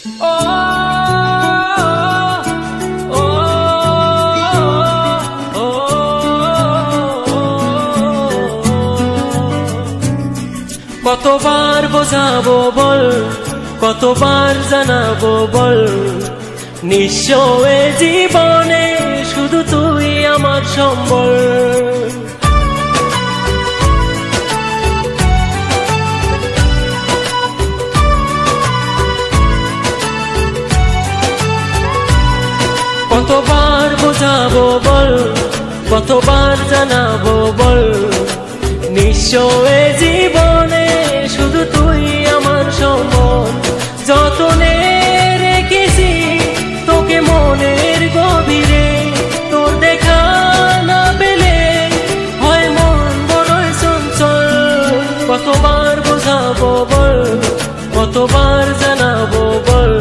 ও ও ও কতবার বোঝাবো বল, কতবার জানাবো বল, নিঃস্ব এ জীবনে শুধু তুই আমার সম্বল। কতবার বোঝাবো বল, কতবার জানাবো বল, নিঃস্ব এ জীবনে শুধু তুই আমার সম্বল। যতনে রেখেছি তোকে মনের গভীরে, তোর দেখা না পেলে হয় মন বড়ই চঞ্চল। কতবার বোঝাবো বল, কতবার জানাবো বল,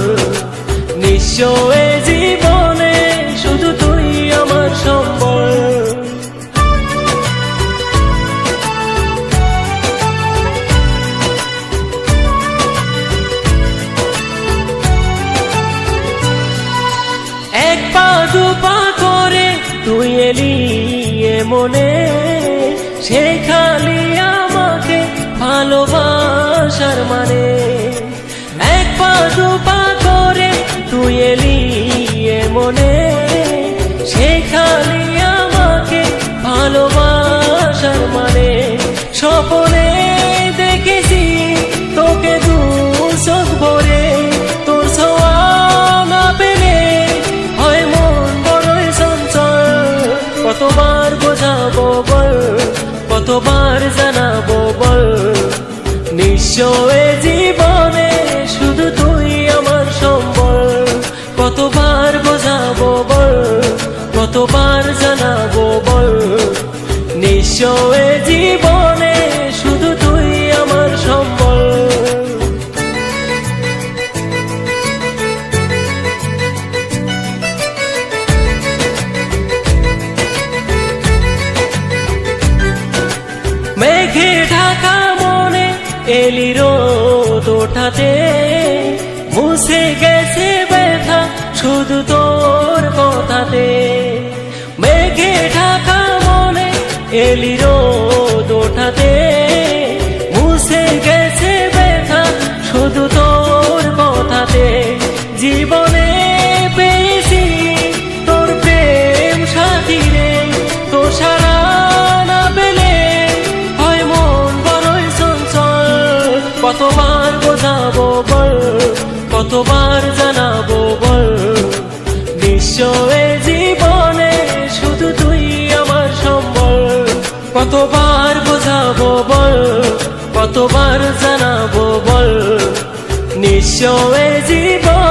নিঃস্ব এ জীবনে শুধু তুই আমার সম্বল। এক পা দুপা করে তুই এলি এ মনে, শেখালি আমাকে ভালোবাসার মানে। এক পা দুপা করে তুই এলি এ মনে, শেখালি আমাকে ভালোবাসার মানে। স্বপ্নে দেখেছি তোকে দু চোখ ভরে, তোর ছোঁয়া না পেলে হয় মন বড়ই চঞ্চল। কতবার বোঝাবো বল, কতবার জানাবো বল, নিঃস্ব এ জীবনে শুধু তুই আমার সম্বল। কতবার বোঝাবো বল, কতবার জানাবো বল, নিঃস্ব এ জীবনে শুধু তুই আমার সম্বল। মেঘে ঢাকা মনে এলি রোদ ওঠাতে, মুছে গেছে ব্যথা শুধু তোর কথাতে। মেঘে ঢাকা মনে এলি রোদ ওঠাতে, মুছে গেছে ব্যথা শুধু তোর কথাতে। জীবনে পেয়েছি তোর প্রেম সাথী রে, তো সারা না পেলে হয় মন বড়ই চঞ্চল। কতবার বোঝাবো বল, কতবার জানাবো বল, নিঃস্ব এ জীবনে শুধু তুই আমার সম্বল। কতবার বোঝাবো বল, কতবার জানাবো বল, নিঃস্ব এ জীবন